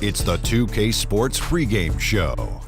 It's the 2K Sports pregame show.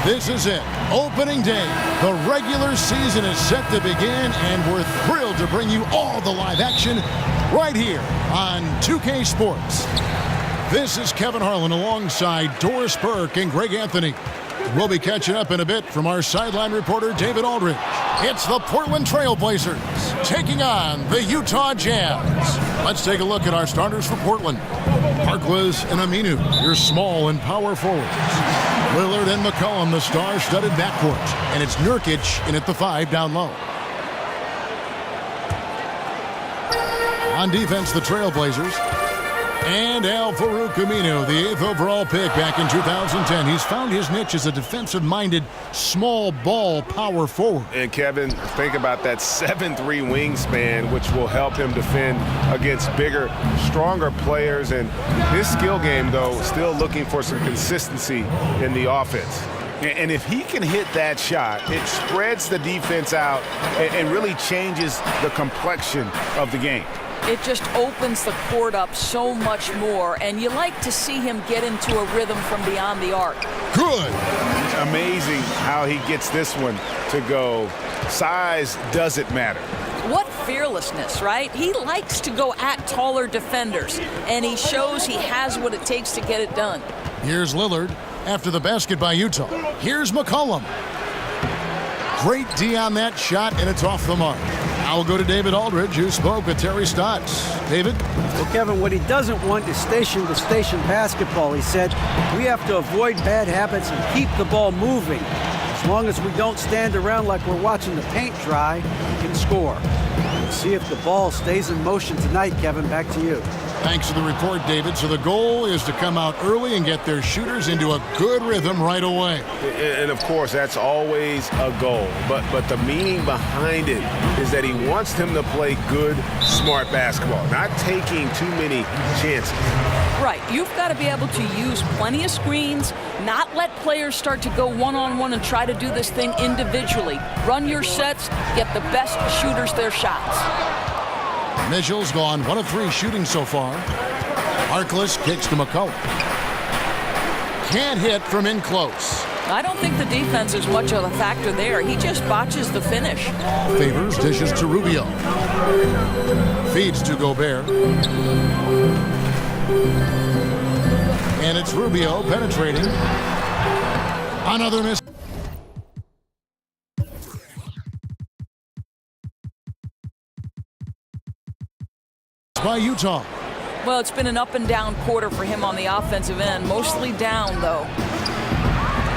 This is it. Opening day. The regular season is set to begin, and we're thrilled to bring you all the live action right here on 2K Sports. This is Kevin Harlan alongside Doris Burke and Greg Anthony. We'll be catching up in a bit from our sideline reporter, David Aldridge. It's the Portland Trail Blazers taking on the Utah Jazz. Let's take a look at our starters for Portland. Harkless and Aminu, your small and power forwards. Lillard and McCollum, the star-studded backcourt. And it's Nurkic in at the 5 down low. On defense, the Trailblazers. And Al-Farouq Aminu, the 8th overall pick back in 2010. He's found his niche as a defensive-minded, small ball power forward. And Kevin, think about that 7'3" wingspan, which will help him defend against bigger, stronger players. And his skill game, though, still looking for some consistency in the offense. And if he can hit that shot, it spreads the defense out and really changes the complexion of the game. It just opens the court up so much more, and you like to see him get into a rhythm from beyond the arc. Good. Amazing how he gets this one to go. Size doesn't matter. What fearlessness, right? He likes to go at taller defenders, and he shows he has what it takes to get it done. Here's Lillard after the basket by Utah. Here's McCollum. Great D on that shot, and it's off the mark. I'll go to David Aldridge, who spoke with Terry Stotts. David? Well, Kevin, what he doesn't want is station-to-station basketball. He said, we have to avoid bad habits and keep the ball moving. As long as we don't stand around like we're watching the paint dry, we can score. We'll see if the ball stays in motion tonight, Kevin. Back to you. Thanks for the report, David. So the goal is to come out early and get their shooters into a good rhythm right away. And, of course, that's always a goal. But the meaning behind it is that he wants them to play good, smart basketball, not taking too many chances. Right. You've got to be able to use plenty of screens, not let players start to go one-on-one and try to do this thing individually. Run your sets, get the best shooters their shots. Mitchell's gone 1 of 3 shooting so far. Harkless kicks to McCollum. Can't hit from in close. I don't think the defense is much of a factor there. He just botches the finish. Favors dishes to Rubio. Feeds to Gobert. And it's Rubio penetrating. Another miss. By Utah. Well, it's been an up-and-down quarter for him on the offensive end. Mostly down, though.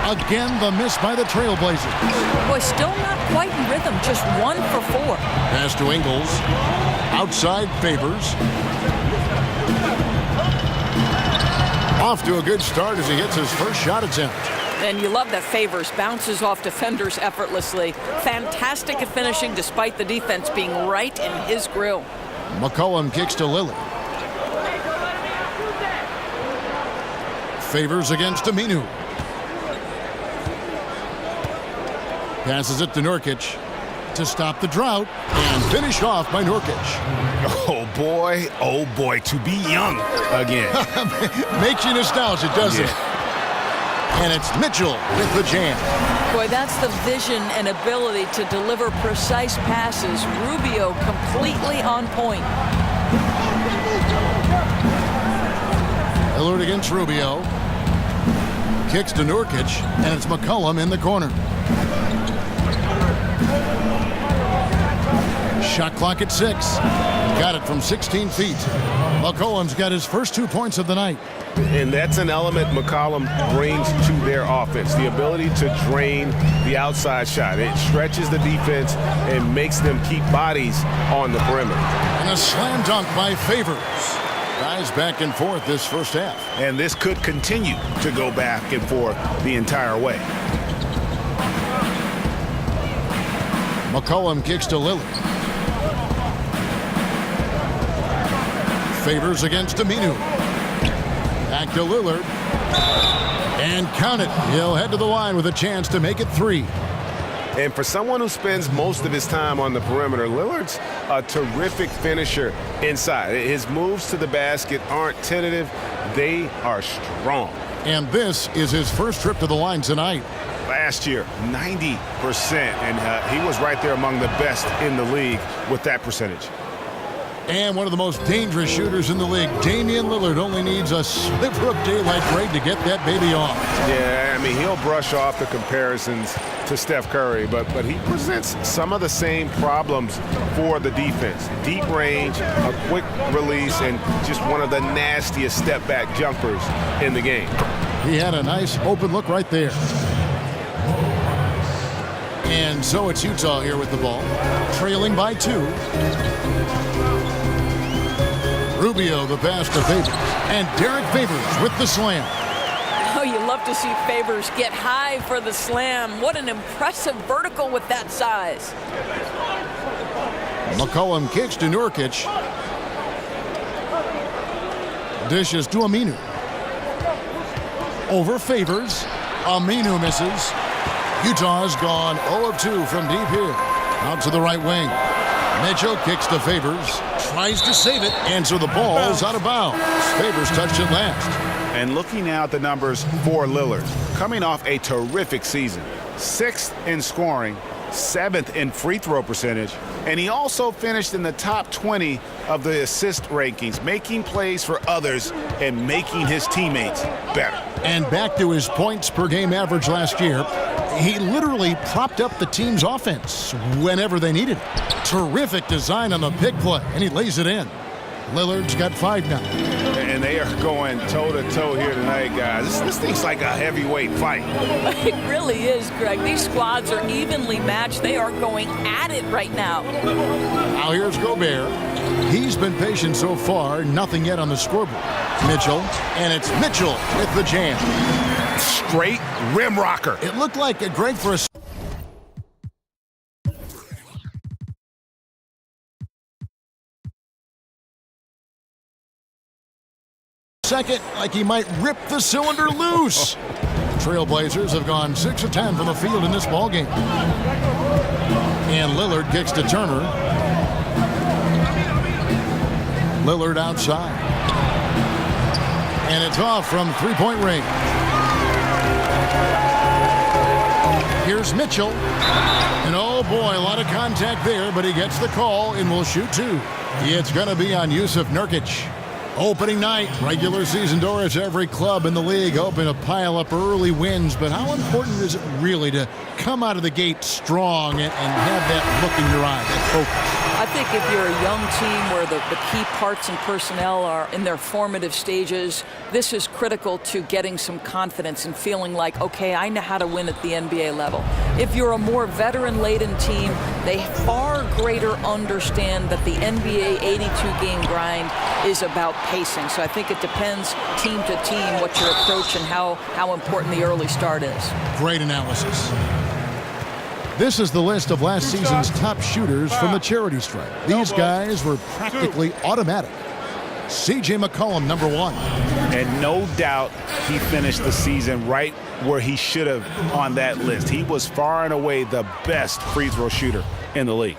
Again, the miss by the Trailblazers. Boy, still not quite in rhythm. Just 1 for 4. Pass to Ingles. Outside Favors. Off to a good start as he hits his first shot attempt. And you love that Favors bounces off defenders effortlessly. Fantastic at finishing despite the defense being right in his grill. McCollum kicks to Lillard. Favors against Aminu. Passes it to Nurkic to stop the drought and finish off by Nurkic. Oh boy, to be young again. Makes you nostalgic, doesn't it? And it's Mitchell with the jam. Boy, that's the vision and ability to deliver precise passes. Rubio completely on point. Lillard against Rubio. Kicks to Nurkic, and it's McCollum in the corner. Shot clock at 6. Got it from 16 feet. McCollum's got his first 2 points of the night. And that's an element McCollum brings to their offense, the ability to drain the outside shot. It stretches the defense and makes them keep bodies on the perimeter. And a slam dunk by Favors. Guys back and forth this first half. And this could continue to go back and forth the entire way. McCollum kicks to Lillard. Favors against Aminu. Back to Lillard. And count it. He'll head to the line with a chance to make it 3. And for someone who spends most of his time on the perimeter, Lillard's a terrific finisher inside. His moves to the basket aren't tentative. They are strong. And this is his first trip to the line tonight. Last year, 90%. And he was right there among the best in the league with that percentage. And one of the most dangerous shooters in the league, Damian Lillard, only needs a sliver of daylight grade to get that baby off. Yeah, I mean, he'll brush off the comparisons to Steph Curry, but he presents some of the same problems for the defense. Deep range, a quick release, and just one of the nastiest step-back jumpers in the game. He had a nice open look right there. And so it's Utah here with the ball, trailing by 2. Rubio the pass to Favors. And Derek Favors with the slam. Oh, you love to see Favors get high for the slam. What an impressive vertical with that size. McCollum kicks to Nurkic. Dishes to Aminu. Over Favors. Aminu misses. Utah's gone 0 of 2 from deep here. Out to the right wing. Mitchell kicks to Favors. Tries to save it, and so the ball's out of bounds. Favors touched it last. And looking now at the numbers for Lillard, coming off a terrific season. 6th in scoring, 7th in free throw percentage, and he also finished in the top 20 of the assist rankings, making plays for others and making his teammates better. And back to his points per game average last year, he literally propped up the team's offense whenever they needed it. Terrific design on the big play, and he lays it in. Lillard's got 5 now. And they are going toe-to-toe here tonight, guys. This thing's like a heavyweight fight. It really is, Greg. These squads are evenly matched. They are going at it right now. Now here's Gobert. He's been patient so far. Nothing yet on the scoreboard. Mitchell, and it's Mitchell with the jam. Straight rim rocker. It looked like a great for a second, like he might rip the cylinder loose. Trailblazers have gone 6 of 10 from the field in this ballgame. And Lillard kicks to Turner. Lillard outside. And it's off from three-point range. Here's Mitchell. And oh boy, a lot of contact there, but he gets the call and will shoot 2. It's going to be on Yusuf Nurkic. Opening night, regular season doors, every club in the league hoping to pile up early wins, but how important is it really to come out of the gate strong and have that look in your eye, that focus? I think if you're a young team where the key parts and personnel are in their formative stages, this is critical to getting some confidence and feeling like, okay, I know how to win at the NBA level. If you're a more veteran-laden team, they far greater understand that the NBA 82-game grind is about pacing. So I think it depends team to team what your approach and how important the early start is. Great analysis. This is the list of last season's top shooters from the charity stripe. These guys were practically automatic. C.J. McCollum, number 1. And no doubt he finished the season right where he should have on that list. He was far and away the best free throw shooter in the league.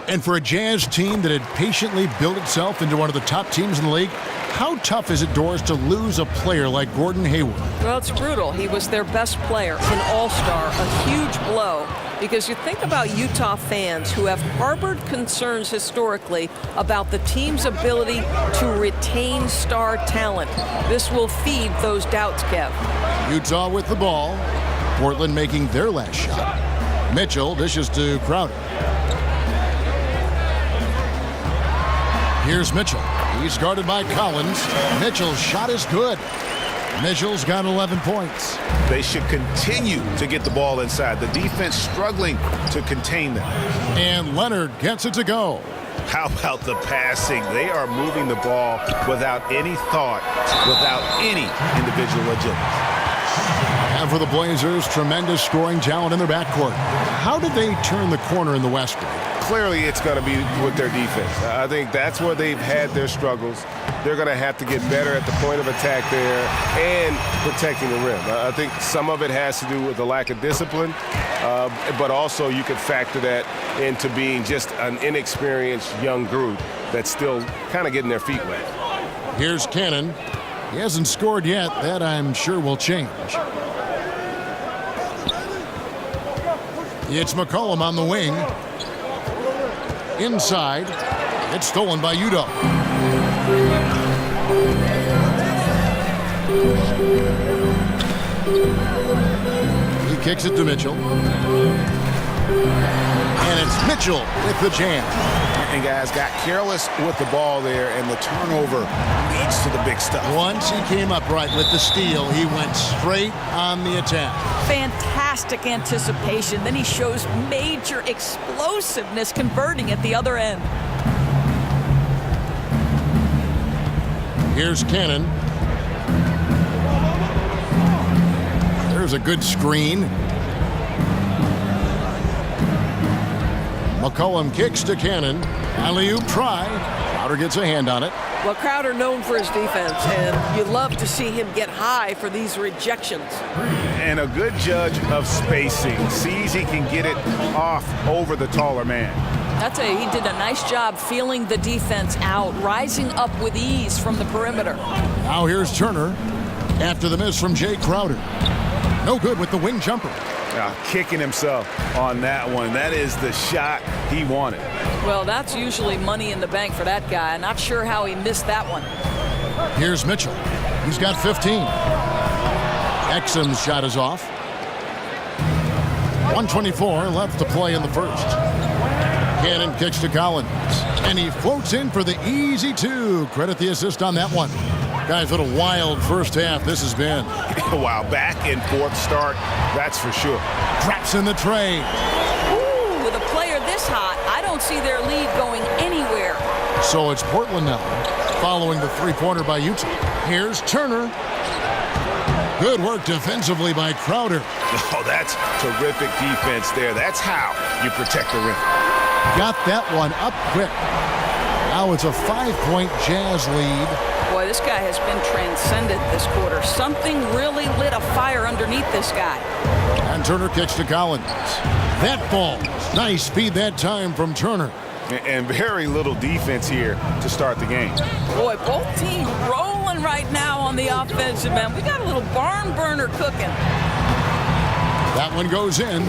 And for a Jazz team that had patiently built itself into one of the top teams in the league, how tough is it, Doris, to lose a player like Gordon Hayward? Well, it's brutal. He was their best player, an all-star, a huge blow. Because you think about Utah fans who have harbored concerns historically about the team's ability to retain star talent. This will feed those doubts, Kev. Utah with the ball. Portland making their last shot. Mitchell dishes to Crowder. Here's Mitchell. He's guarded by Collins. Mitchell's shot is good. Mitchell's got 11 points. They should continue to get the ball inside. The defense struggling to contain them. And Leonard gets it to go. How about the passing? They are moving the ball without any thought, without any individual agility. And for the Blazers, tremendous scoring talent in their backcourt. How did they turn the corner in the West? Clearly, it's going to be with their defense. I think that's where they've had their struggles. They're going to have to get better at the point of attack there and protecting the rim. I think some of it has to do with the lack of discipline, but also you could factor that into being just an inexperienced young group that's still kind of getting their feet wet. Here's Cannon. He hasn't scored yet. That, I'm sure, will change. It's McCollum on the wing. Inside. It's stolen by Udoh. He kicks it to Mitchell. And it's Mitchell with the jam. And guys got careless with the ball there, and the turnover leads to the big stuff. Once he came upright with the steal, he went straight on the attack. Fantastic anticipation. Then he shows major explosiveness converting at the other end. Here's Cannon. There's a good screen. McCollum kicks to Cannon. Alley-oop try. Crowder gets a hand on it. Well, Crowder known for his defense, and you love to see him get high for these rejections. And a good judge of spacing. Sees he can get it off over the taller man. I'll tell you, he did a nice job feeling the defense out, rising up with ease from the perimeter. Now here's Turner after the miss from Jay Crowder. No good with the wing jumper. Kicking himself on that one. That is the shot he wanted. Well, that's usually money in the bank for that guy. Not sure how he missed that one. Here's Mitchell. He's got 15. Exum's shot is off. 1:24 left to play in the first. Cannon kicks to Collins. And he floats in for the easy two. Credit the assist on that one. Guys, what a wild first half this has been. Wow, back and forth start, that's for sure. Traps in the tray. Ooh, with a player this hot, I don't see their lead going anywhere. So it's Portland now, following the three-pointer by Utah. Here's Turner. Good work defensively by Crowder. Oh, that's terrific defense there. That's how you protect the rim. Got that one up quick. Now it's a 5-point Jazz lead. Boy, this guy has been transcendent this quarter. Something really lit a fire underneath this guy. And Turner kicks to Collins. That falls. Nice speed that time from Turner. And very little defense here to start the game. Boy, both teams rolling right now on the offensive end. We got a little barn burner cooking. That one goes in.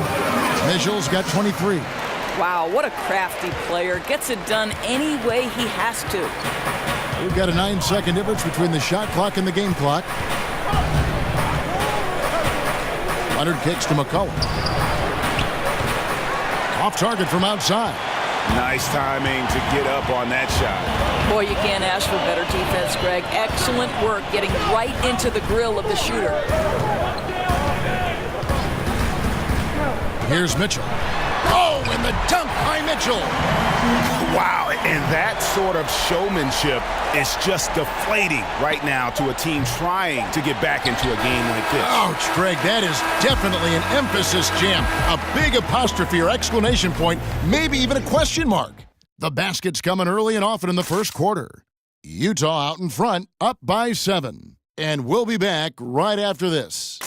Mitchell's got 23. Wow, what a crafty player. Gets it done any way he has to. We've got a 9-second difference between the shot clock and the game clock. Leonard kicks to McCollum. Off target from outside. Nice timing to get up on that shot. Boy, you can't ask for better defense, Greg. Excellent work getting right into the grill of the shooter. Here's Mitchell. Oh, and the dunk by Mitchell. Wow, and that sort of showmanship is just deflating right now to a team trying to get back into a game like this. Ouch, Greg, that is definitely an emphasis jam. A big apostrophe or exclamation point, maybe even a question mark. The basket's coming early and often in the first quarter. Utah out in front, up by 7. And we'll be back right after this.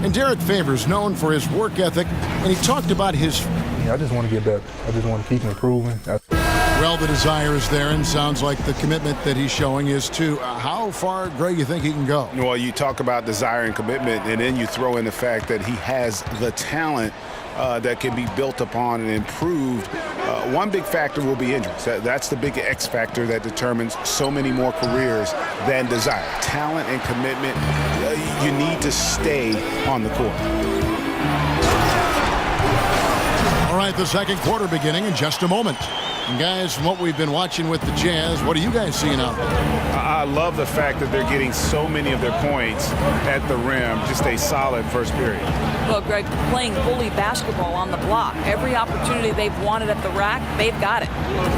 And Derek Favors, known for his work ethic, and he talked about his... I just want to get better. I just want to keep improving. Well, the desire is there, and sounds like the commitment that he's showing is too. How far, Greg, you think he can go? Well, you talk about desire and commitment, and then you throw in the fact that he has the talent that can be built upon and improved. One big factor will be injuries. That's the big X factor that determines so many more careers than desire. Talent and commitment, you need to stay on the court. All right, the second quarter beginning in just a moment. And guys, from what we've been watching with the Jazz, what are you guys seeing out there? I love the fact that they're getting so many of their points at the rim. Just a solid first period. Well, Greg, playing bully basketball on the block. Every opportunity they've wanted at the rack, they've got it.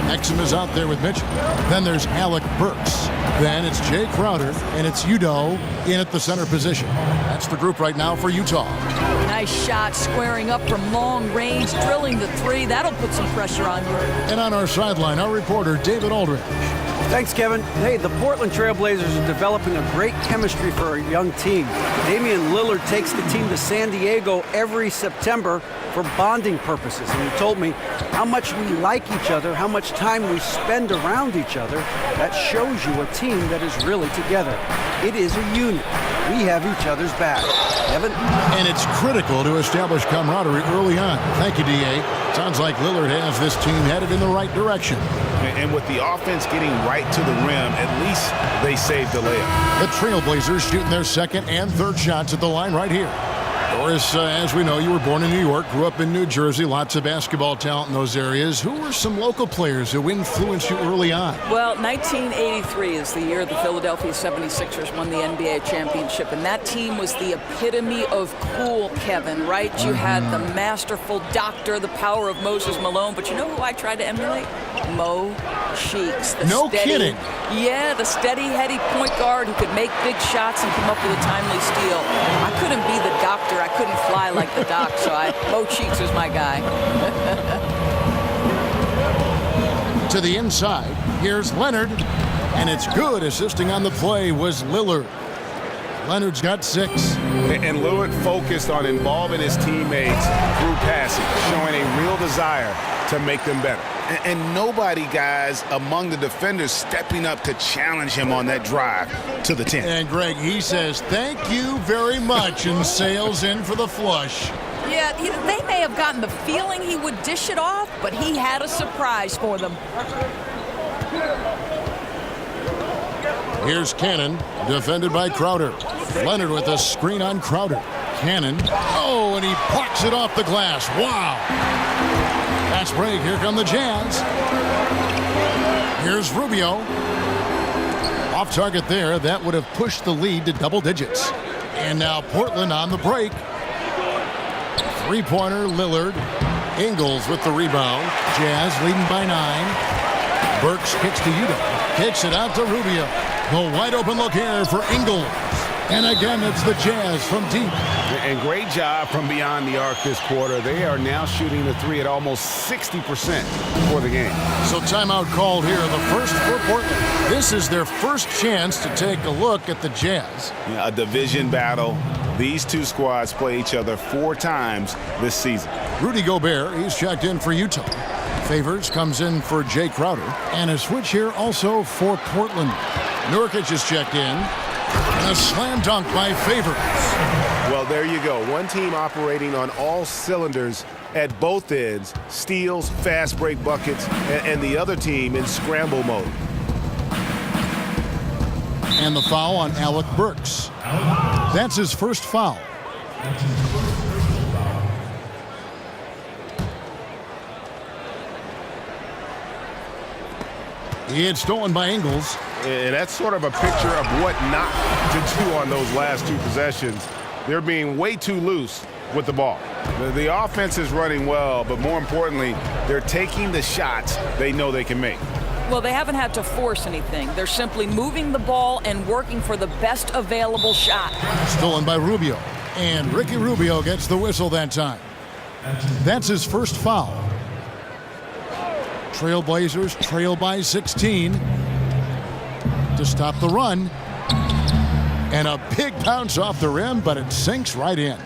Exum is out there with Mitchell. Then there's Alec Burks. Then it's Jay Crowder, and it's Udoh in at the center position. That's the group right now for Utah. Nice shot, squaring up from long range, drilling the three. That'll put some pressure on you. And on our sideline, our reporter, David Aldridge. Thanks, Kevin. Hey, the Portland Trailblazers are developing a great chemistry for a young team. Damian Lillard takes the team to San Diego every September for bonding purposes. And he told me how much we like each other, how much time we spend around each other. That shows you a team that is really together. It is a unit. We have each other's back. Kevin? And it's critical to establish camaraderie early on. Thank you, D.A. Sounds like Lillard has this team headed in the right direction. And with the offense getting right to the rim, at least they saved the layup. The Trailblazers shooting their second and third shots at the line right here. Doris, as we know, you were born in New York, grew up in New Jersey, lots of basketball talent in those areas. Who were some local players who influenced you early on? Well, 1983 is the year the Philadelphia 76ers won the NBA championship, and that team was the epitome of cool, Kevin, right? You had the masterful doctor, the power of Moses Malone, but you know who I tried to emulate? Mo Cheeks. No kidding. Yeah, the steady, heady point guard who could make big shots and come up with a timely steal. I couldn't be the doctor. I couldn't fly like the doc, so Mo Cheeks was my guy. To the inside, here's Leonard, and it's good. Assisting on the play was Lillard. Leonard's got 6. And Lillard focused on involving his teammates through passing, showing a real desire to make them better. And nobody, guys, among the defenders stepping up to challenge him on that drive to the 10. And Greg, he says, thank you very much, and sails in for the flush. Yeah, they may have gotten the feeling he would dish it off, but he had a surprise for them. Here's Cannon, defended by Crowder. Leonard with a screen on Crowder. Cannon, oh, and he plucks it off the glass. Wow. Fast break, here come the Jazz. Here's Rubio. Off target there, that would have pushed the lead to double digits. And now Portland on the break. Three-pointer, Lillard. Ingles with the rebound. Jazz leading by 9. Burks kicks to Udoh. Kicks it out to Rubio. The wide open look here for Ingles. And again, it's the Jazz from deep. And great job from beyond the arc this quarter. They are now shooting the 3 at almost 60% for the game. So timeout called here, the first for Portland. This is their first chance to take a look at the Jazz. Yeah, a division battle. These two squads play each other 4 times this season. Rudy Gobert, he's checked in for Utah. Favors comes in for Jay Crowder. And a switch here also for Portland. Nurkic is checked in. And a slam dunk by Favors. Well, there you go. One team operating on all cylinders at both ends. Steals, fast break buckets, and the other team in scramble mode. And the foul on Alec Burks. That's his first foul. It's stolen by Ingles. And that's sort of a picture of what not to do on those last 2 possessions. They're being way too loose with the ball. The offense is running well, but more importantly, they're taking the shots they know they can make. Well, they haven't had to force anything. They're simply moving the ball and working for the best available shot. Stolen by Rubio. And Ricky Rubio gets the whistle that time. That's his first foul. Trailblazers trail by 16 to stop the run. And a big bounce off the rim, but it sinks right in.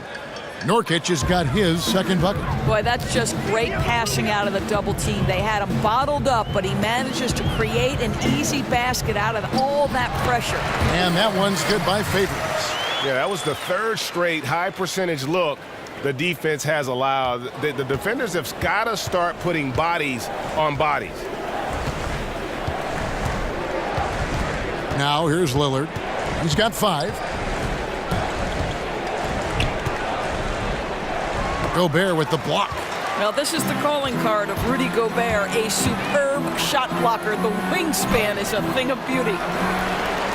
Nurkic has got his second bucket. Boy, that's just great passing out of the double team. They had him bottled up, but he manages to create an easy basket out of all that pressure. And that one's good by Favors. Yeah, that was the 3rd straight high percentage look the defense has allowed. The defenders have got to start putting bodies on bodies. Now here's Lillard. He's got 5. Gobert with the block. Well, this is the calling card of Rudy Gobert, a superb shot blocker. The wingspan is a thing of beauty.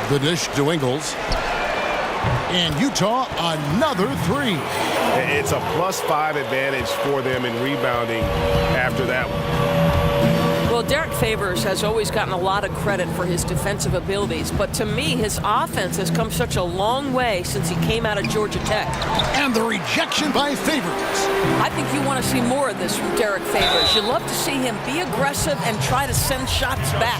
The dish to Ingles. And Utah, another three. It's a +5 advantage for them in rebounding after that one. Well, Derek Favors has always gotten a lot of credit for his defensive abilities, but to me, his offense has come such a long way since he came out of Georgia Tech. And the rejection by Favors. I think you want to see more of this from Derek Favors. You love to see him be aggressive and try to send shots back.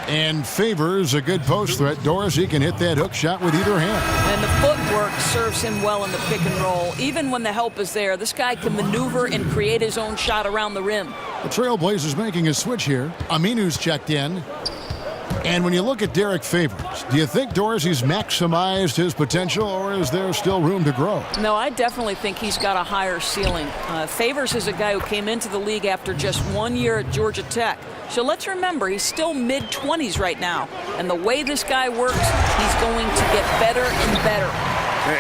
And Favors a good post threat. Dorsey can hit that hook shot with either hand. And the footwork serves him well in the pick and roll. Even when the help is there, this guy can maneuver and create his own shot around the rim. The Trailblazers making a switch here. Aminu's checked in. And when you look at Derek Favors, do you think Dorsey's maximized his potential, or is there still room to grow? No, I definitely think he's got a higher ceiling. Favors is a guy who came into the league after just 1 year at Georgia Tech. So let's remember, he's still mid-20s right now. And the way this guy works, he's going to get better and better.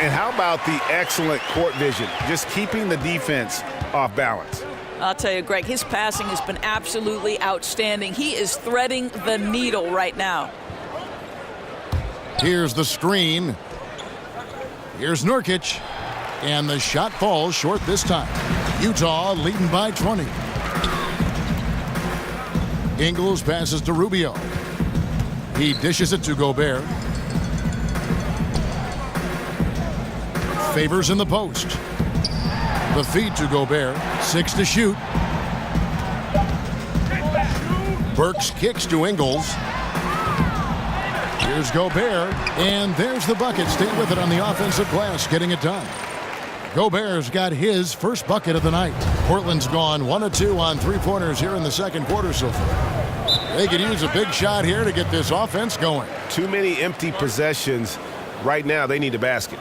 And how about the excellent court vision, just keeping the defense off balance? I'll tell you, Greg, his passing has been absolutely outstanding. He is threading the needle right now. Here's the screen. Here's Nurkic. And the shot falls short this time. Utah leading by 20. Ingles passes to Rubio. He dishes it to Gobert. Favors in the post. The feed to Gobert. 6 to shoot. Burks kicks to Ingles. Here's Gobert. And there's the bucket. Stay with it on the offensive glass, getting it done. Gobert's got his first bucket of the night. Portland's gone 1 of 2 on three-pointers here in the second quarter so far. They could use a big shot here to get this offense going. Too many empty possessions. Right now, they need a basket.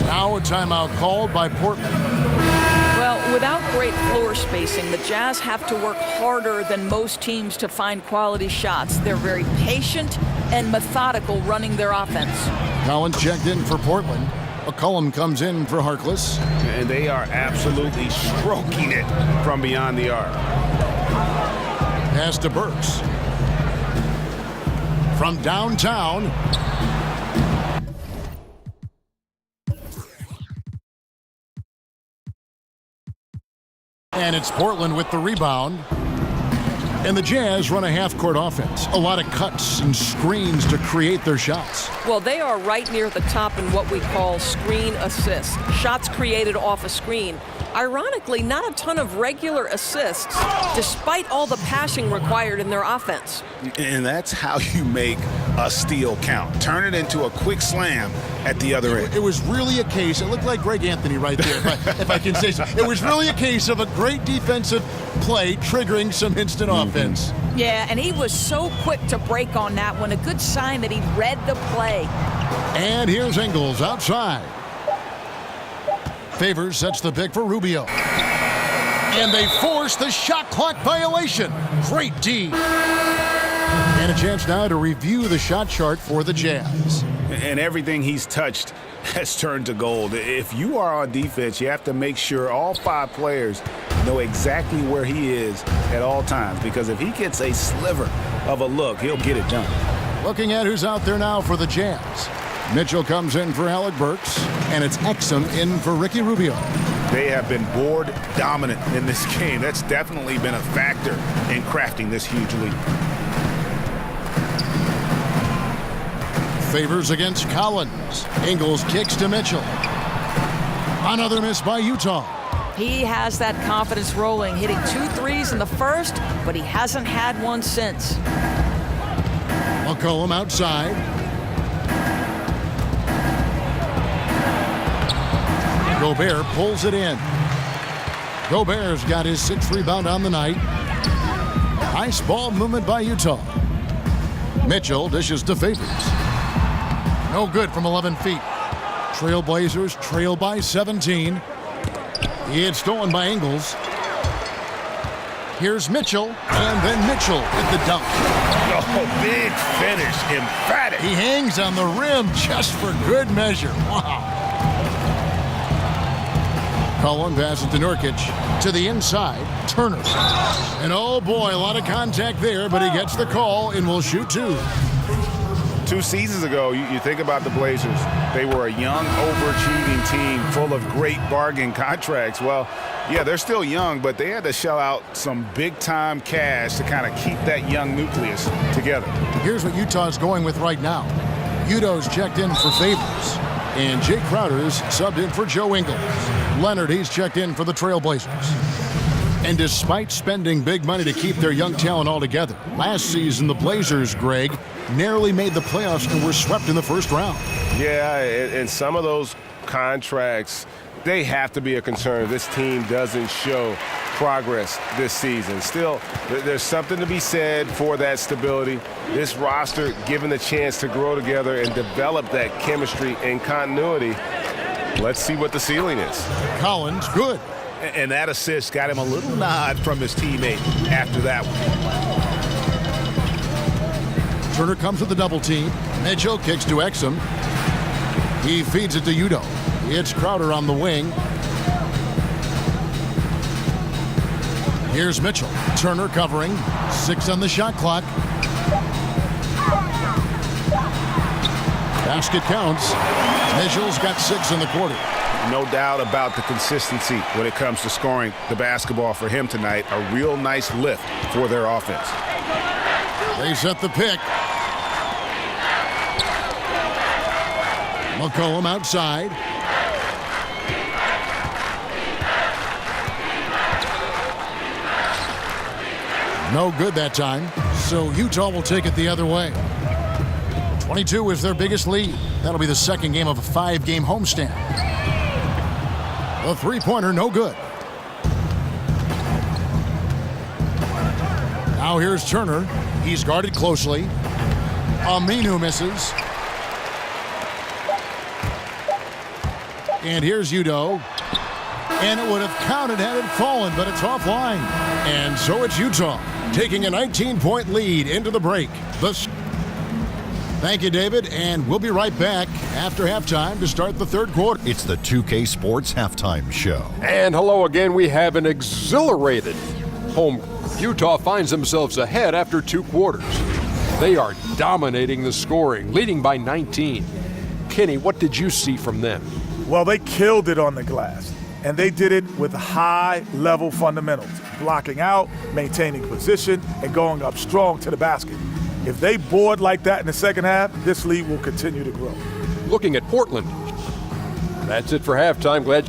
Now a timeout called by Portland. Well, without great floor spacing, the Jazz have to work harder than most teams to find quality shots. They're very patient and methodical running their offense. Collins checked in for Portland. McCollum comes in for Harkless. And they are absolutely stroking it from beyond the arc. Pass to Burks. From downtown. And it's Portland with the rebound. And the Jazz run a half-court offense. A lot of cuts and screens to create their shots. Well, they are right near the top in what we call screen assists. Shots created off a screen. Ironically, not a ton of regular assists, despite all the passing required in their offense. And that's how you make a steal count. Turn it into a quick slam at the other end. It was really a case, it looked like Greg Anthony right there, if I can say so. It was really a case of a great defensive play triggering some instant offense. Yeah, and he was so quick to break on that one. A good sign that he read the play. And here's Ingles outside. Favors sets the pick for Rubio. And they force the shot clock violation. Great D. And a chance now to review the shot chart for the Jazz. And everything he's touched has turned to gold. If you are on defense, you have to make sure all 5 players know exactly where he is at all times, because if he gets a sliver of a look, he'll get it done. Looking at who's out there now for the Jazz. Mitchell comes in for Alec Burks, and it's Exum in for Ricky Rubio. They have been board dominant in this game. That's definitely been a factor in crafting this huge lead. Favors against Collins. Ingles kicks to Mitchell. Another miss by Utah. He has that confidence rolling, hitting 2 threes in the first, but he hasn't had one since. McCollum outside. Gobert pulls it in. Gobert's got his 6th rebound on the night. Nice ball movement by Utah. Mitchell dishes to Favors. No good from 11 feet. Trailblazers trail by 17. He had stolen by Ingles. Here's Mitchell, and then Mitchell with the dunk. Oh, big finish, emphatic. He hangs on the rim just for good measure. Wow. McCollum passes to Nurkic. To the inside, Turner. And oh boy, a lot of contact there, but he gets the call and will shoot two. 2 seasons ago, you think about the Blazers. They were a young, overachieving team full of great bargain contracts. Well, yeah, they're still young, but they had to shell out some big-time cash to kind of keep that young nucleus together. Here's what Utah's going with right now. Udo's checked in for Favors, and Jay Crowder's subbed in for Joe Ingles. Leonard, he's checked in for the Trailblazers. And despite spending big money to keep their young talent all together, last season the Blazers, Greg, narrowly made the playoffs and were swept in the first round. Yeah, and some of those contracts, they have to be a concern. This team doesn't show progress this season. Still, there's something to be said for that stability. This roster given the chance to grow together and develop that chemistry and continuity. Let's see what the ceiling is. Collins, good. And that assist got him a little nod from his teammate after that one. Turner comes with the double team. Mitchell kicks to Exum. He feeds it to Udo. It's Crowder on the wing. Here's Mitchell. Turner covering. 6 on the shot clock. Basket counts. Mitchell's got 6 in the quarter. No doubt about the consistency when it comes to scoring the basketball for him tonight. A real nice lift for their offense. They set the pick. McCollum outside. No good that time, so Utah will take it the other way. 22 is their biggest lead. That'll be the second game of a 5-game homestand. The three-pointer, no good. Now here's Turner. He's guarded closely. Aminu misses. And here's Udo. And it would have counted had it fallen, but it's offline. And so it's Utah taking a 19-point lead into the break. Thank you, David, and we'll be right back after halftime to start the third quarter. It's the 2K Sports Halftime Show. And hello again. We have an exhilarated home. Utah finds themselves ahead after 2 quarters. They are dominating the scoring, leading by 19. Kenny, what did you see from them? Well, they killed it on the glass, and they did it with high-level fundamentals, blocking out, maintaining position, and going up strong to the basket. If they board like that in the second half, this lead will continue to grow. Looking at Portland. That's it for halftime. Glad.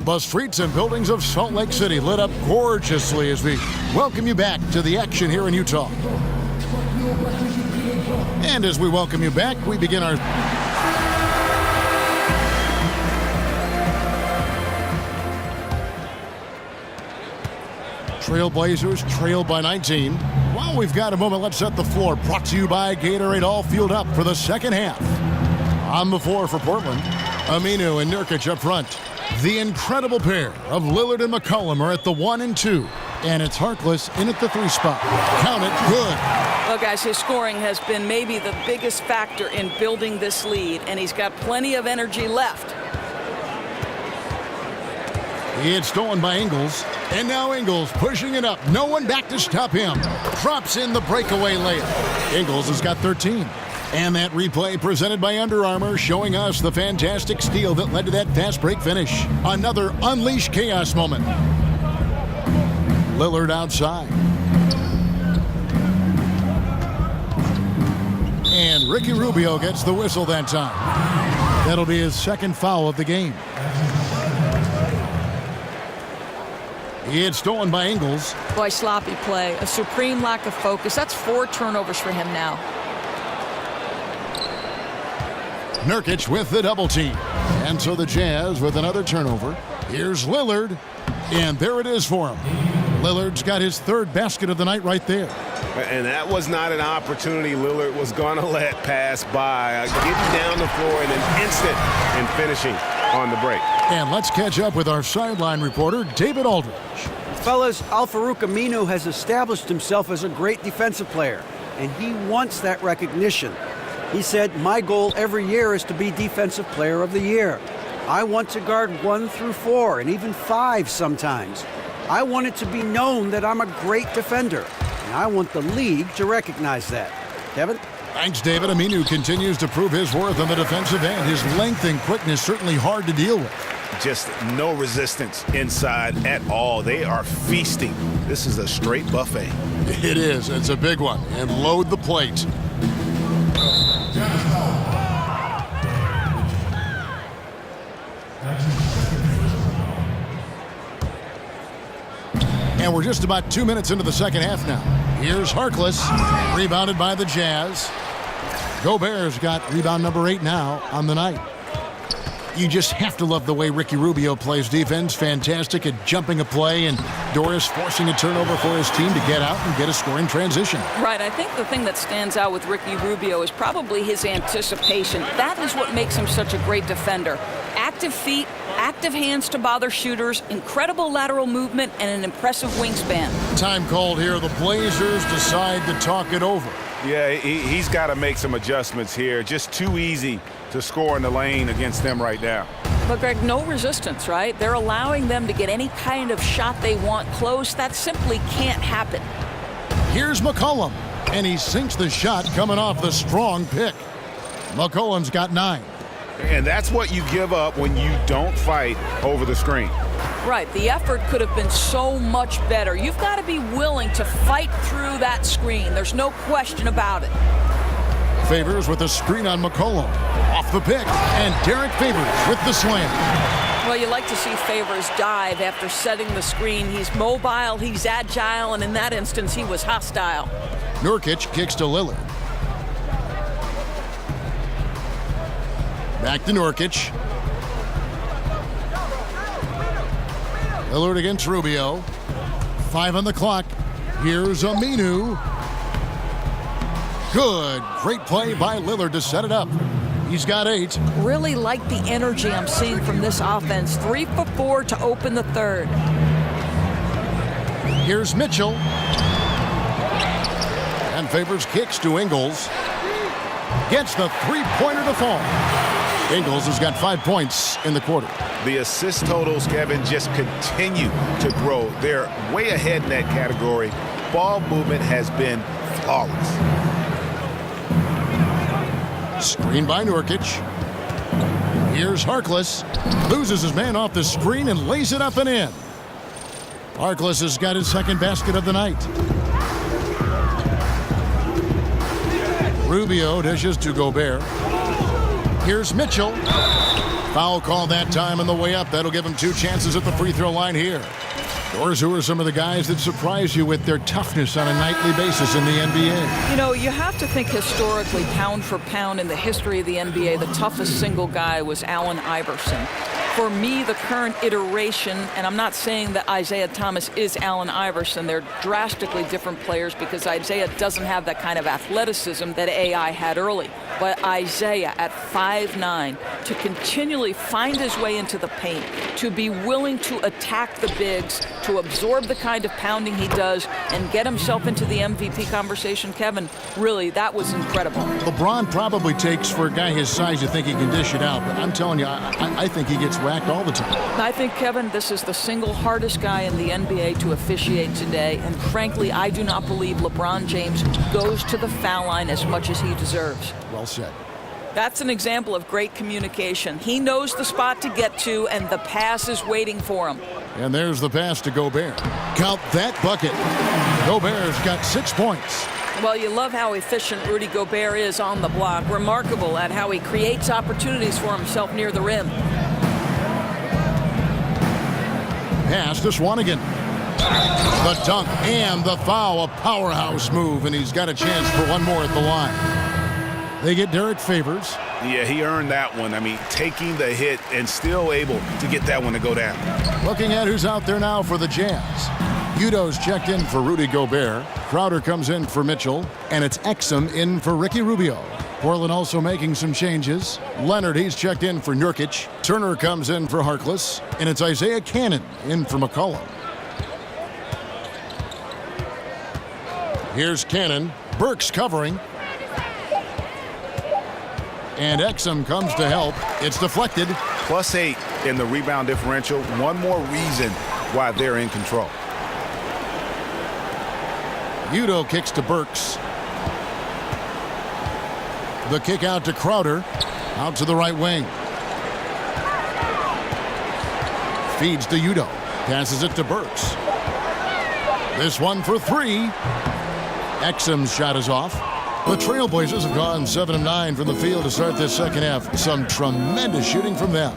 The streets and buildings of Salt Lake City lit up gorgeously as we welcome you back to the action here in Utah. And as we welcome you back, we begin our Trailblazers trail by 19. While we've got a moment, let's set the floor. Brought to you by Gatorade, all fueled up for the second half. On the floor for Portland, Aminu and Nurkic up front. The incredible pair of Lillard and McCollum are at the 1 and 2. And it's Harkless in at the 3 spot. Count it, good. Well, guys, his scoring has been maybe the biggest factor in building this lead, and he's got plenty of energy left. It's stolen by Ingles. And now Ingles pushing it up. No one back to stop him. Drops in the breakaway layup. Ingles has got 13. And that replay presented by Under Armour showing us the fantastic steal that led to that fast break finish. Another unleashed chaos moment. Lillard outside. And Ricky Rubio gets the whistle that time. That'll be his second foul of the game. It's stolen by Ingles. Boy, sloppy play. A supreme lack of focus. That's 4 turnovers for him now. Nurkic with the double team. And so the Jazz with another turnover. Here's Lillard. And there it is for him. Lillard's got his 3rd basket of the night right there. And that was not an opportunity Lillard was going to let pass by. Getting down the floor in an instant and finishing on the break. And let's catch up with our sideline reporter, David Aldridge. Fellas, Al-Farouq Aminu has established himself as a great defensive player. and he wants that recognition. He said, my goal every year is to be Defensive Player of the Year. I want to guard 1 through 4 and even 5 sometimes. I want it to be known that I'm a great defender, and I want the league to recognize that. Kevin? Thanks, David. Aminu continues to prove his worth on the defensive end. His length and quickness certainly hard to deal with. Just no resistance inside at all. They are feasting. This is a straight buffet. It is. It's a big one. And load the plate. And we're just about 2 minutes into the second half now. Here's Harkless, rebounded by the Jazz. Gobert's got rebound number 8 now on the night. You just have to love the way Ricky Rubio plays defense. Fantastic at jumping a play, and Doris forcing a turnover for his team to get out and get a scoring transition. Right. I think the thing that stands out with Ricky Rubio is probably his anticipation. That is what makes him such a great defender. Active feet, active hands to bother shooters, incredible lateral movement, and an impressive wingspan. Time called here. The Blazers decide to talk it over. Yeah, he's got to make some adjustments here. Just too easy to score in the lane against them right now. But, Greg, no resistance, right? They're allowing them to get any kind of shot they want close. That simply can't happen. Here's McCollum, and he sinks the shot coming off the strong pick. McCollum's got 9. And that's what you give up when you don't fight over the screen. Right. The effort could have been so much better. You've got to be willing to fight through that screen. There's no question about it. Favors with a screen on McCollum. Off the pick. And Derek Favors with the slam. Well, you like to see Favors dive after setting the screen. He's mobile, he's agile, and in that instance, he was hostile. Nurkic kicks to Lillard. Back to Nurkic. Lillard against Rubio. 5 on the clock. Here's Aminu. Good. Great play by Lillard to set it up. He's got 8. Really like the energy I'm seeing from this offense. 3 for 4 to open the third. Here's Mitchell. And Favors kicks to Ingles. Gets the three-pointer to fall. Ingles has got 5 points in the quarter. The assist totals, Kevin, just continue to grow. They're way ahead in that category. Ball movement has been flawless. Screen by Nurkic. Here's Harkless. Loses his man off the screen and lays it up and in. Harkless has got his second basket of the night. Rubio dishes to Gobert. Here's Mitchell. Foul call that time on the way up. That'll give him 2 chances at the free throw line here. Doors, who are some of the guys that surprise you with their toughness on a nightly basis in the NBA? You know, you have to think historically, pound for pound in the history of the NBA, the toughest single guy was Allen Iverson. For me, the current iteration, and I'm not saying that Isaiah Thomas is Allen Iverson, they're drastically different players because Isaiah doesn't have that kind of athleticism that AI had early. But Isaiah at 5'9", to continually find his way into the paint, to be willing to attack the bigs, to absorb the kind of pounding he does, and get himself into the MVP conversation, Kevin, really, that was incredible. LeBron probably takes, for a guy his size, you think he can dish it out, but I'm telling you, I think he gets whacked all the time. I think, Kevin, this is the single hardest guy in the NBA to officiate today, and frankly, I do not believe LeBron James goes to the foul line as much as he deserves. Well said. That's an example of great communication. He knows the spot to get to, and the pass is waiting for him. And there's the pass to Gobert. Count that bucket. Gobert's got 6 points. Well, you love how efficient Rudy Gobert is on the block. Remarkable at how he creates opportunities for himself near the rim. Pass to Swanigan. The dunk and the foul, a powerhouse move, and he's got a chance for one more at the line. They get Derek Favors. Yeah, he earned that one. I mean, taking the hit and still able to get that one to go down. Looking at who's out there now for the Jazz. Udo's checked in for Rudy Gobert. Crowder comes in for Mitchell, and it's Exum in for Ricky Rubio. Portland also making some changes. Leonard, he's checked in for Nurkic. Turner comes in for Harkless, and it's Isaiah Cannon in for McCollum. Here's Cannon. Burks covering. And Exum comes to help. It's deflected. +8 in the rebound differential. One more reason why they're in control. Udo kicks to Burks. The kick out to Crowder. Out to the right wing. Feeds to Udo. Passes it to Burks. This one for three. Exum's shot is off. The Trailblazers have gone 7 of 9 from the field to start this second half. Some tremendous shooting from them.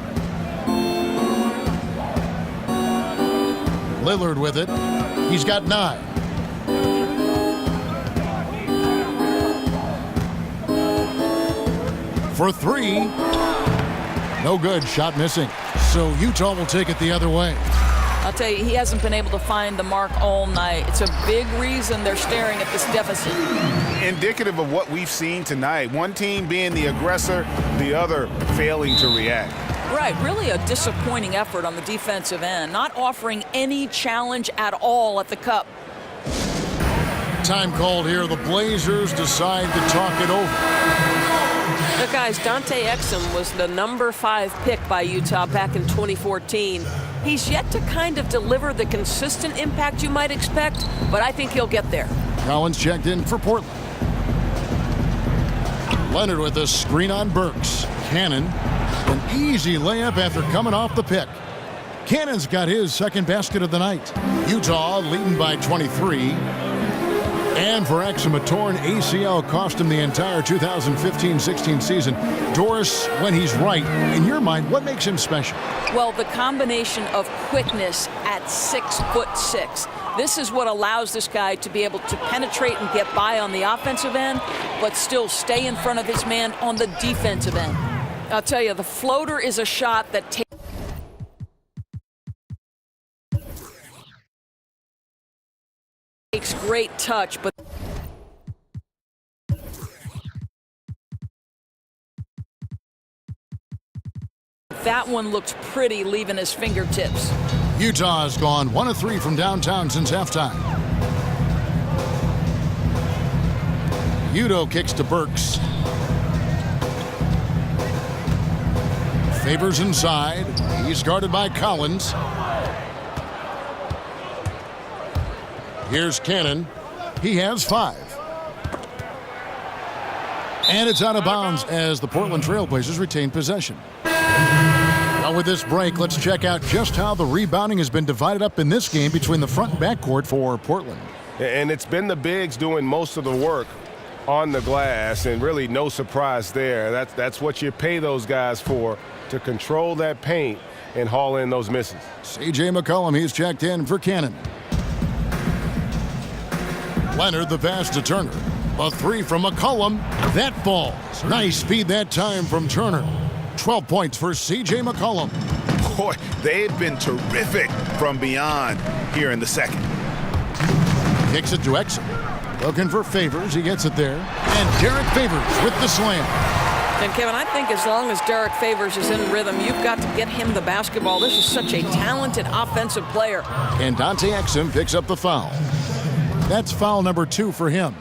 Lillard with it. He's got 9. For three. No good. Shot missing. So Utah will take it the other way. I'll tell you, he hasn't been able to find the mark all night. It's a big reason they're staring at this deficit. Indicative of what we've seen tonight. One team being the aggressor, the other failing to react. Right, really a disappointing effort on the defensive end, not offering any challenge at all at the cup. Time called here. The Blazers decide to talk it over. Look, guys, Dante Exum was the number 5 pick by Utah back in 2014. He's yet to kind of deliver the consistent impact you might expect, but I think he'll get there. Collins checked in for Portland. Leonard with a screen on Burks. Cannon, an easy layup after coming off the pick. Cannon's got his second basket of the night. Utah leading by 23. And for Exum, a torn ACL cost him the entire 2015-16 season. Doris, when he's right, in your mind, what makes him special? Well, the combination of quickness at 6'6". This is what allows this guy to be able to penetrate and get by on the offensive end, but still stay in front of his man on the defensive end. I'll tell you, the floater is a shot that takes great touch, but that one looked pretty, leaving his fingertips. Utah has gone 1 of 3 from downtown since halftime. Udo kicks to Burks. Favors inside. He's guarded by Collins. Here's Cannon. He has 5. And it's out of bounds as the Portland Trailblazers retain possession. Now with this break, let's check out just how the rebounding has been divided up in this game between the front and backcourt for Portland. And it's been the bigs doing most of the work on the glass, and really no surprise there. That's what you pay those guys for, to control that paint and haul in those misses. C.J. McCollum, he's checked in for Cannon. Leonard, the pass to Turner. A 3 from McCollum. That falls. Nice feed that time from Turner. 12 points for C.J. McCollum. Boy, they've been terrific from beyond here in the second. Kicks it to Exum. Looking for Favors. He gets it there. And Derek Favors with the slam. And, Kevin, I think as long as Derek Favors is in rhythm, you've got to get him the basketball. This is such a talented offensive player. And Dante Exum picks up the foul. That's foul number 2 for him.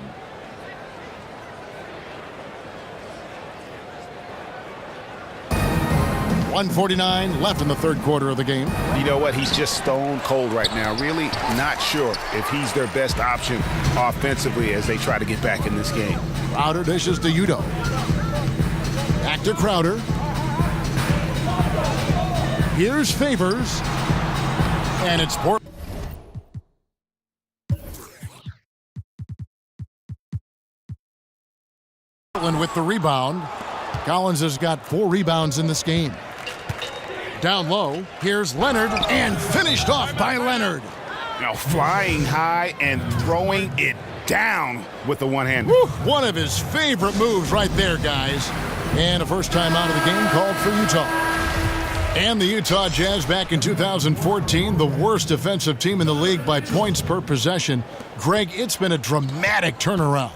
.149 left in the third quarter of the game. You know what? He's just stone cold right now. Really not sure if he's their best option offensively as they try to get back in this game. Crowder dishes to Udo. Back to Crowder. Here's Favors. And it's Portland with the rebound. Collins has got 4 rebounds in this game. Down low, here's Leonard, and finished off by Leonard. Now flying high and throwing it down with the one-hand. One of his favorite moves right there, guys. And a first time out of the game called for Utah. And the Utah Jazz back in 2014, the worst defensive team in the league by points per possession. Greg, it's been a dramatic turnaround.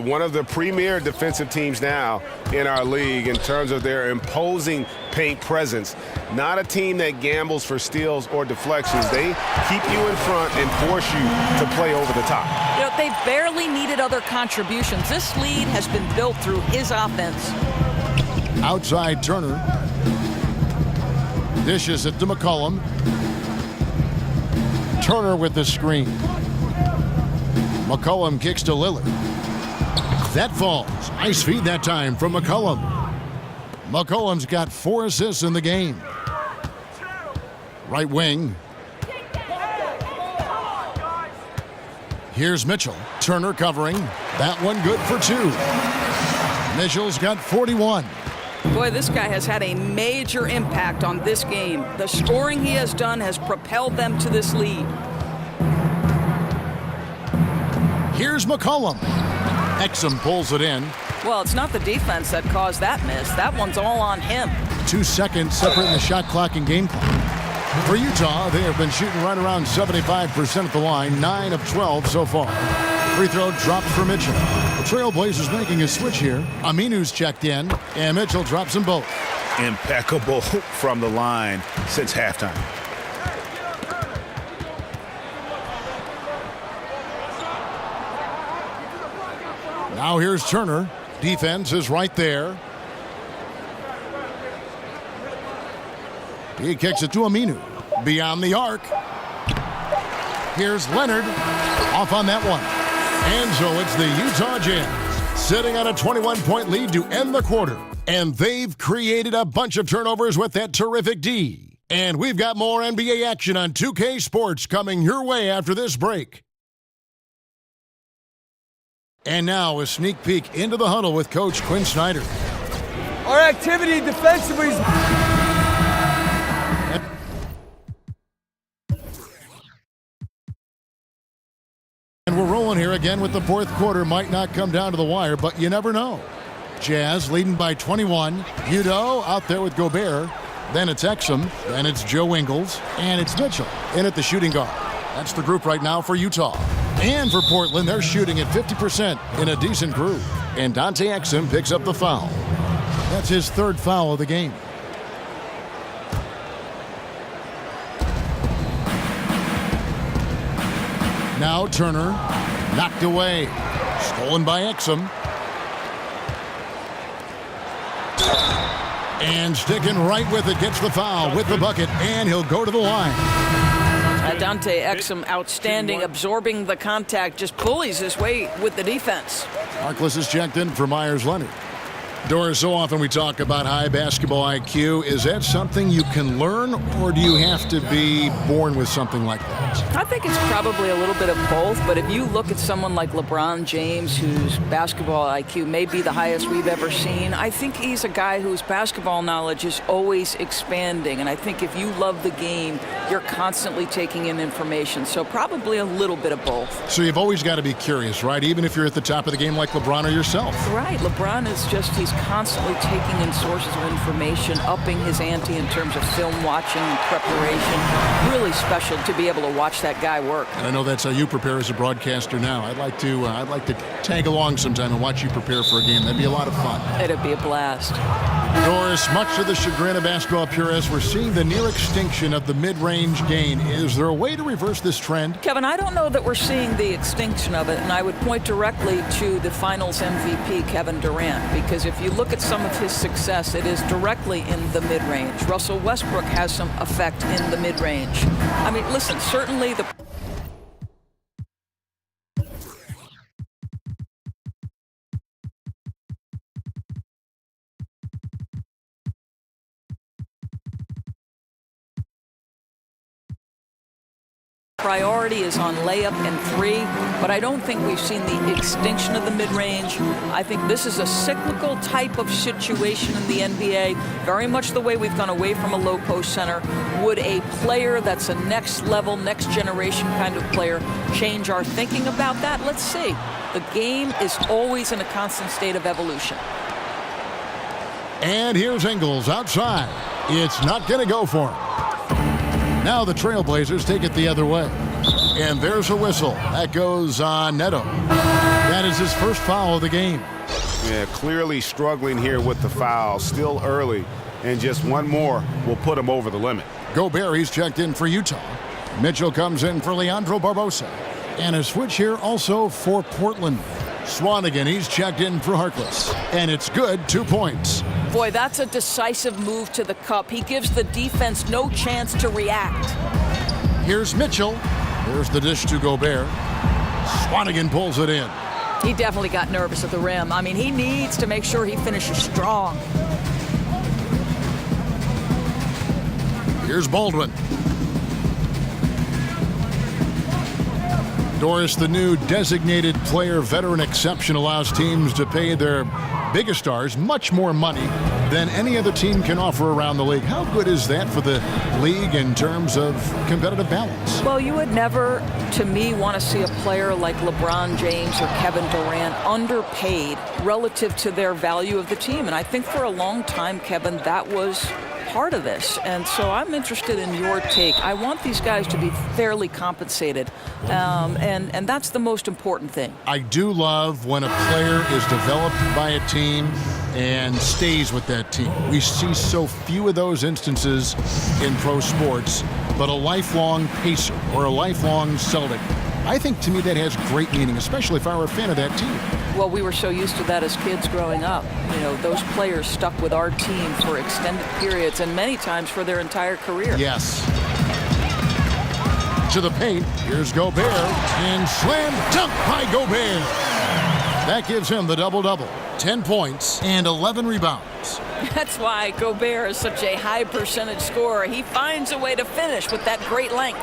One of the premier defensive teams now in our league in terms of their imposing paint presence. Not a team that gambles for steals or deflections. They keep you in front and force you to play over the top. You know, they barely needed other contributions. This lead has been built through his offense. Outside Turner. Dishes it to McCollum. Turner with the screen. McCollum kicks to Lillard. That falls. Nice feed that time from McCollum. McCollum's got 4 assists in the game. Right wing. Here's Mitchell. Turner covering. That one good for 2. Mitchell's got 41. Boy, this guy has had a major impact on this game. The scoring he has done has propelled them to this lead. Here's McCollum. Exum pulls it in. Well, it's not the defense that caused that miss. That one's all on him. 2 seconds separating the shot clock and game clock. For Utah, they have been shooting right around 75% at the line, 9 of 12 so far. Free throw dropped for Mitchell. The Trailblazers making a switch here. Aminu's checked in, and Mitchell drops them both. Impeccable from the line since halftime. Now here's Turner. Defense is right there. He kicks it to Aminu. Beyond the arc. Here's Leonard. Off on that one. And so it's the Utah Jazz sitting on a 21-point lead to end the quarter. And they've created a bunch of turnovers with that terrific D. And we've got more NBA action on 2K Sports coming your way after this break. And now a sneak peek into the huddle with Coach Quinn Snyder. Our activity defensively is... And we're rolling here again with the fourth quarter. Might not come down to the wire, but you never know. Jazz leading by 21. Udo out there with Gobert. Then it's Exum. Then it's Joe Ingles. And it's Mitchell in at the shooting guard. That's the group right now for Utah. And for Portland, they're shooting at 50% in a decent groove. And Dante Exum picks up the foul. That's his 3rd foul of the game. Now Turner, knocked away. Stolen by Exum. And sticking right with it, gets the foul with the bucket, and he'll go to the line. Dante Exum, outstanding, absorbing the contact, just bullies his way with the defense. Harkless is checked in for Myers Leonard. Doris, so often we talk about high basketball IQ. Is that something you can learn, or do you have to be born with something like that? I think it's probably a little bit of both, but if you look at someone like LeBron James, whose basketball IQ may be the highest we've ever seen, I think he's a guy whose basketball knowledge is always expanding. And I think if you love the game, you're constantly taking in information. So probably a little bit of both. So you've always got to be curious, right? Even if you're at the top of the game like LeBron or yourself. Right. LeBron is just, he's constantly taking in sources of information, upping his ante in terms of film watching and preparation. Really special to be able to watch that guy work. And I know that's how you prepare as a broadcaster now. I'd like to tag along sometime and watch you prepare for a game. That'd be a lot of fun. It'd be a blast. Doris, much to the chagrin of basketball purists, we're seeing the near extinction of the mid-range game. Is there a way to reverse this trend? Kevin, I don't know that we're seeing the extinction of it, and I would point directly to the Finals MVP, Kevin Durant, because if you look at some of his success, it is directly in the mid-range. Russell Westbrook has some effect in the mid-range. I mean, listen, certainly the... priority is on layup and 3, but I don't think we've seen the extinction of the mid-range. I think this is a cyclical type of situation in the NBA, very much the way we've gone away from a low post center. Would a player that's a next level, next generation kind of player change our thinking about that? Let's see. The game is always in a constant state of evolution. And here's Ingles outside. It's not going to go for him. Now the Trailblazers take it the other way. And there's a whistle. That goes on Neto. That is his first foul of the game. Yeah, clearly struggling here with the foul. Still early. And just one more will put him over the limit. Gobert, he's checked in for Utah. Mitchell comes in for Leandro Barbosa. And a switch here also for Portland. Swanigan, he's checked in for Harkless. And it's good, 2 points. Boy, that's a decisive move to the cup. He gives the defense no chance to react. Here's Mitchell. Here's the dish to Gobert. Swanigan pulls it in. He definitely got nervous at the rim. I mean, he needs to make sure he finishes strong. Here's Baldwin. Doris, the new designated player veteran exception allows teams to pay their biggest stars much more money than any other team can offer around the league. How good is that for the league in terms of competitive balance? Well, you would never, to me, want to see a player like LeBron James or Kevin Durant underpaid relative to their value of the team. And I think for a long time, Kevin, that was part of this. And so I'm interested in your take. I want these guys to be fairly compensated. And that's the most important thing. I do love when a player is developed by a team and stays with that team. We see so few of those instances in pro sports, but a lifelong Pacer or a lifelong Celtic, I think to me that has great meaning, especially if I were a fan of that team. Well, we were so used to that as kids growing up. You know, those players stuck with our team for extended periods and many times for their entire career. Yes. To the paint, here's Gobert, and slam dunk by Gobert. That gives him the double-double, 10 points and 11 rebounds. That's why Gobert is such a high percentage scorer. He finds a way to finish with that great length.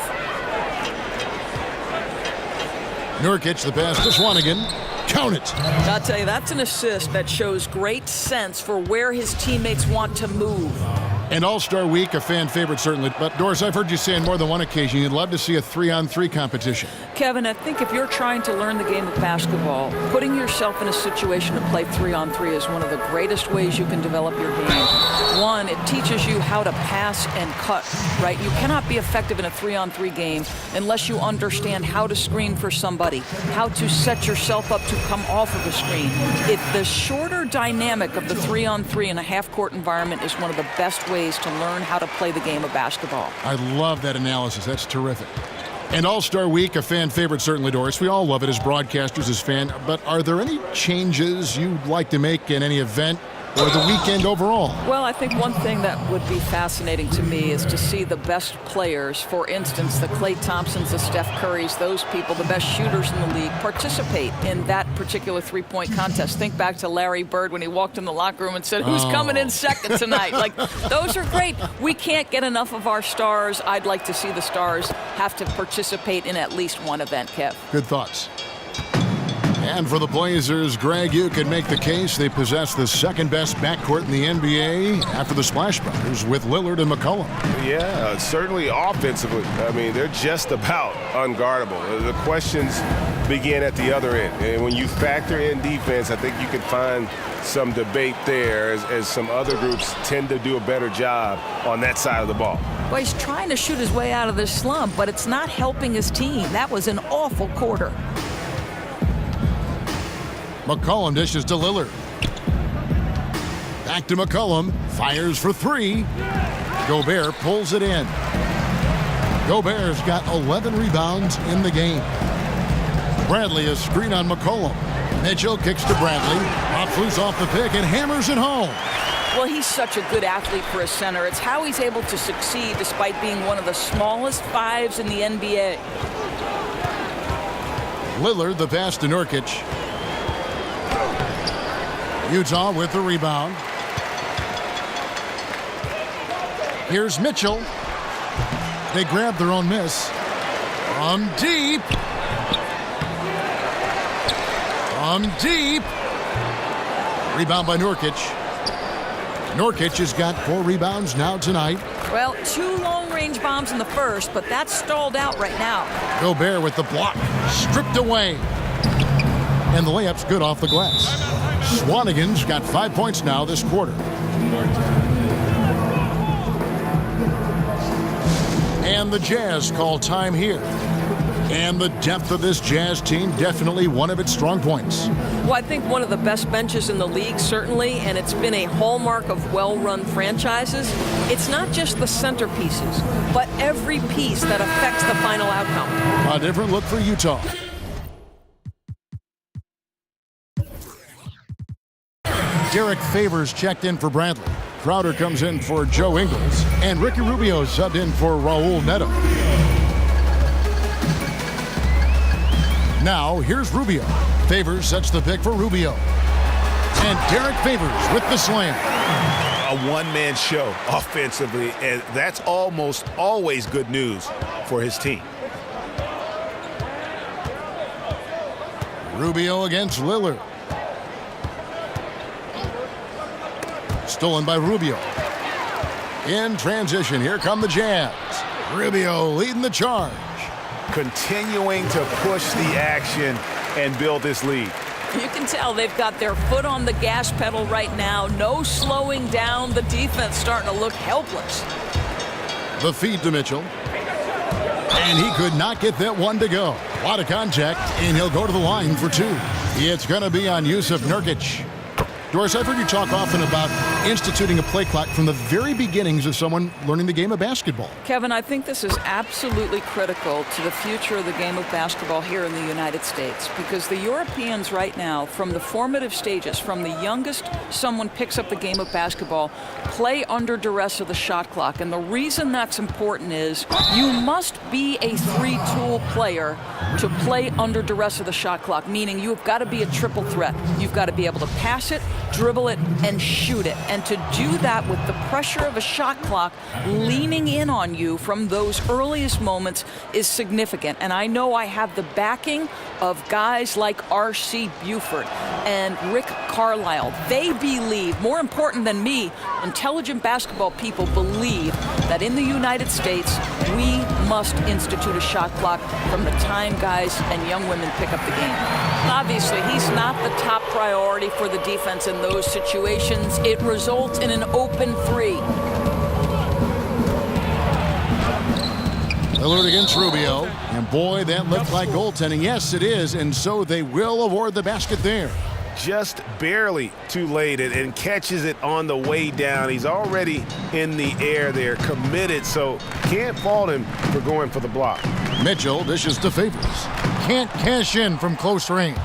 Nurkic, the pass to Swanigan. Count it. I'll tell you, that's an assist that shows great sense for where his teammates want to move. And All-Star Week, a fan favorite certainly. But Doris, I've heard you say on more than one occasion you'd love to see a 3-on-3 competition. Kevin, I think if you're trying to learn the game of basketball, putting yourself in a situation to play 3-on-3 is one of the greatest ways you can develop your game. One, it teaches you how to pass and cut, right? You cannot be effective in a 3-on-3 game unless you understand how to screen for somebody, how to set yourself up to come off of a screen. The shorter dynamic of the 3-on-3 in a half-court environment is one of the best ways to learn how to play the game of basketball. I love that analysis. That's terrific. And All-Star Week, a fan favorite certainly, Doris. We all love it as broadcasters, as fans. But are there any changes you'd like to make in any event or the weekend overall? Well, I think one thing that would be fascinating to me is to see the best players, for instance, the Klay Thompsons, the Steph Currys, those people, the best shooters in the league, participate in that particular three-point contest. Think back to Larry Bird when he walked in the locker room and said, who's coming in second tonight? Like, those are great. We can't get enough of our stars. I'd like to see the stars have to participate in at least one event, Kev. Good thoughts. And for the Blazers, Greg, you can make the case they possess the second-best backcourt in the NBA after the Splash Brothers with Lillard and McCollum. Yeah, certainly offensively. I mean, they're just about unguardable. The questions begin at the other end. And when you factor in defense, I think you can find some debate there as some other groups tend to do a better job on that side of the ball. Well, he's trying to shoot his way out of this slump, but it's not helping his team. That was an awful quarter. McCollum dishes to Lillard. Back to McCollum. Fires for three. Gobert pulls it in. Gobert's got 11 rebounds in the game. Bradley a screen on McCollum. Mitchell kicks to Bradley. Pops loose off the pick and hammers it home. Well, he's such a good athlete for a center. It's how he's able to succeed despite being one of the smallest fives in the NBA. Lillard the pass to Nurkic. Utah with the rebound. Here's Mitchell. They grab their own miss. From deep. From deep. Rebound by Nurkic. Nurkic has got 4 rebounds now tonight. Well, 2 long-range bombs in the first, but that's stalled out right now. Gobert with the block. Stripped away. And the layup's good off the glass. Swanigan's got 5 points now this quarter. And the Jazz call time here. And the depth of this Jazz team, definitely one of its strong points. Well, I think one of the best benches in the league, certainly, and it's been a hallmark of well-run franchises. It's not just the centerpieces, but every piece that affects the final outcome. A different look for Utah. Derek Favors checked in for Bradley. Crowder comes in for Joe Ingles. And Ricky Rubio subbed in for Raul Neto. Now, here's Rubio. Favors sets the pick for Rubio. And Derek Favors with the slam. A one-man show offensively, and that's almost always good news for his team. Rubio against Lillard. Stolen by Rubio. In transition, here come the Jazz. Rubio leading the charge. Continuing to push the action and build this lead. You can tell they've got their foot on the gas pedal right now. No slowing down. The defense starting to look helpless. The feed to Mitchell. And he could not get that one to go. A lot of contact, and he'll go to the line for two. It's going to be on Yusuf Nurkic. Doris, I've heard you talk often about instituting a play clock from the very beginnings of someone learning the game of basketball. Kevin, I think this is absolutely critical to the future of the game of basketball here in the United States, because the Europeans right now, from the formative stages, from the youngest someone picks up the game of basketball, play under duress of the shot clock. And the reason that's important is you must be a three-tool player to play under duress of the shot clock, meaning you've got to be a triple threat. You've got to be able to pass it, dribble it, and shoot it. And to do that with the pressure of a shot clock leaning in on you from those earliest moments is significant. And I know I have the backing of guys like R.C. Buford and Rick Carlisle. They believe, more important than me, intelligent basketball people believe that in the United States, we must institute a shot clock from the time guys and young women pick up the game. Obviously, he's not the top priority for the defense in those situations. It results in an open three. Lillard against Rubio. And boy, that looked like goaltending. Yes, it is. And so they will award the basket there. Just barely too late and catches it on the way down. He's already in the air there, committed, so can't fault him for going for the block. Mitchell dishes to Favors. Can't cash in from close range.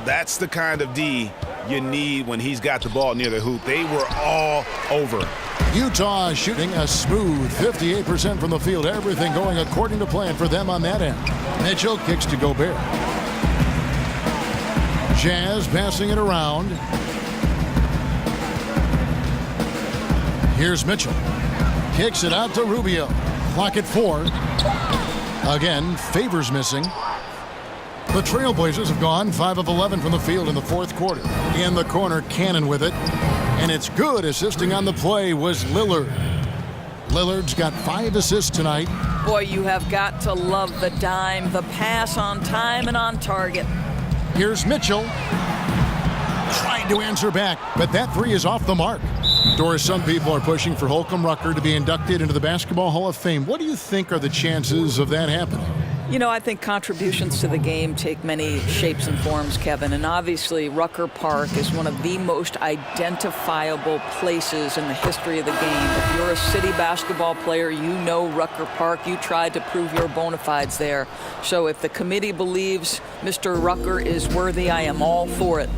That's the kind of D you need when he's got the ball near the hoop. They were all over. Utah shooting a smooth 58% from the field. Everything going according to plan for them on that end. Mitchell kicks to Gobert. Jazz passing it around. Here's Mitchell. Kicks it out to Rubio. Clock at 4. Again, Favors missing. The Trailblazers have gone 5 of 11 from the field in the fourth quarter. In the corner, Cannon with it. And it's good. Assisting on the play was Lillard. Lillard's got 5 assists tonight. Boy, you have got to love the dime, the pass on time and on target. Here's Mitchell. Trying to answer back, but that three is off the mark. Doris, some people are pushing for Holcomb Rucker to be inducted into the Basketball Hall of Fame. What do you think are the chances of that happening? You know, I think contributions to the game take many shapes and forms, Kevin. And obviously, Rucker Park is one of the most identifiable places in the history of the game. If you're a city basketball player, you know Rucker Park. You tried to prove your bona fides there. So if the committee believes Mr. Rucker is worthy, I am all for it.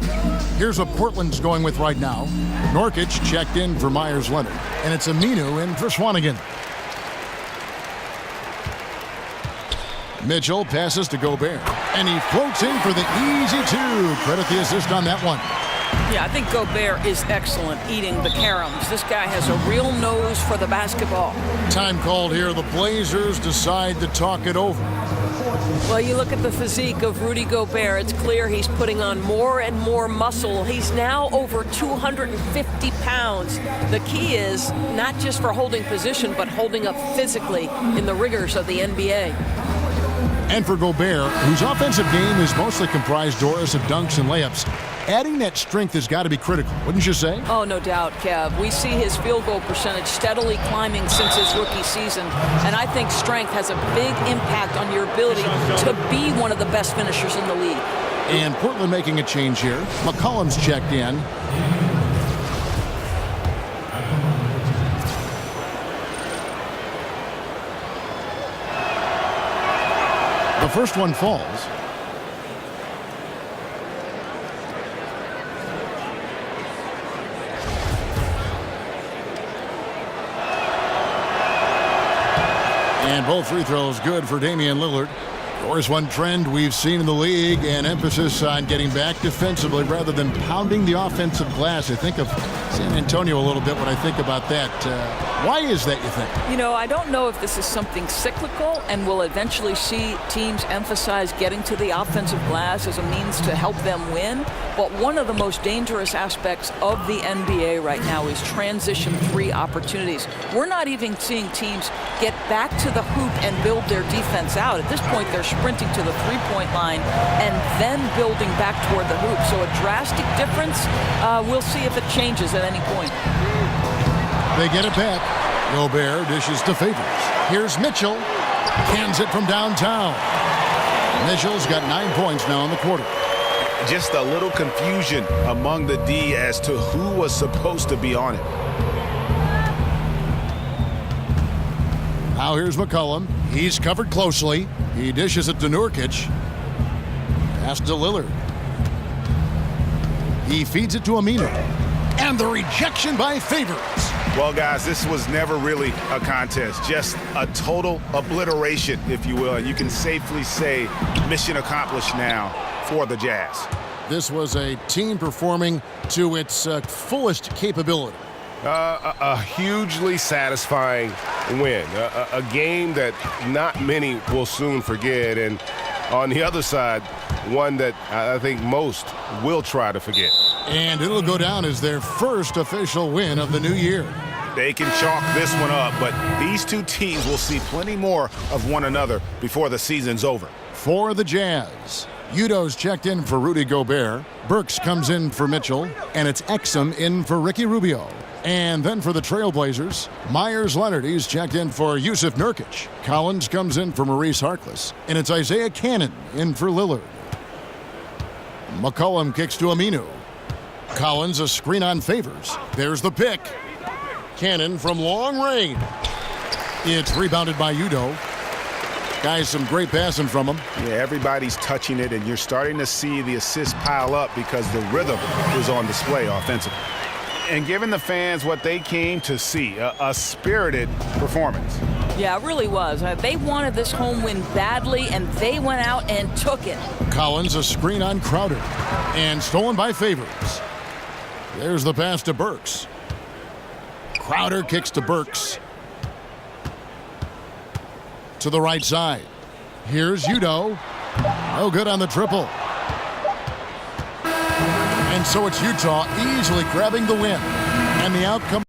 Here's what Portland's going with right now. Nurkic checked in for Myers Leonard. And it's Aminu in for Swanigan. Mitchell passes to Gobert, and he floats in for the easy 2. Credit the assist on that one. Yeah, I think Gobert is excellent eating the caroms. This guy has a real nose for the basketball. Time called here. The Blazers decide to talk it over. Well, you look at the physique of Rudy Gobert. It's clear he's putting on more and more muscle. He's now over 250 pounds. The key is not just for holding position, but holding up physically in the rigors of the NBA. And for Gobert, whose offensive game is mostly comprised, Doris, of dunks and layups, adding that strength has got to be critical, wouldn't you say? Oh, no doubt, Kev. We see his field goal percentage steadily climbing since his rookie season, and I think strength has a big impact on your ability to be one of the best finishers in the league. And Portland making a change here. McCollum's checked in. The first one falls. And both free throws good for Damian Lillard. Of course, one trend we've seen in the league, an emphasis on getting back defensively rather than pounding the offensive glass. I think of San Antonio a little bit when I think about that. Why is that, you think? You know, I don't know if this is something cyclical and we'll eventually see teams emphasize getting to the offensive glass as a means to help them win. But one of the most dangerous aspects of the NBA right now is transition three opportunities. We're not even seeing teams get back to the hoop and build their defense out. At this point, they're sprinting to the three-point line and then building back toward the hoop. So a drastic difference. We'll see if it changes at any point. They get it back. Gobert dishes to Favors. Here's Mitchell. Cans it from downtown. Mitchell's got 9 points now in the quarter. Just a little confusion among the D as to who was supposed to be on it. Now here's McCollum. He's covered closely. He dishes it to Nurkic. Pass to Lillard. He feeds it to Aminu. And the rejection by Favors. Well, guys, this was never really a contest. Just a total obliteration, if you will. And you can safely say mission accomplished now for the Jazz. This was a team performing to its fullest capability. A hugely satisfying win. A game that not many will soon forget. And on the other side, one that I think most will try to forget. And it'll go down as their first official win of the new year. They can chalk this one up, but these two teams will see plenty more of one another before the season's over. For the Jazz, Udo's checked in for Rudy Gobert. Burks comes in for Mitchell, and it's Exum in for Ricky Rubio. And then for the Trailblazers, Myers Leonard, he's checked in for Yusuf Nurkic. Collins comes in for Maurice Harkless, and it's Isaiah Cannon in for Lillard. McCollum kicks to Aminu. Collins a screen on Favors. There's the pick. Cannon from long range. It's rebounded by Udo. Guys, some great passing from him. Yeah, everybody's touching it, and you're starting to see the assists pile up because the rhythm is on display offensively. And giving the fans what they came to see, a spirited performance. Yeah, it really was. They wanted this home win badly, and they went out and took it. Collins a screen on Crowder. And stolen by Favors. There's the pass to Burks. Crowder kicks to Burks. To the right side. Here's Udo. No good on the triple. And so it's Utah easily grabbing the win. And the outcome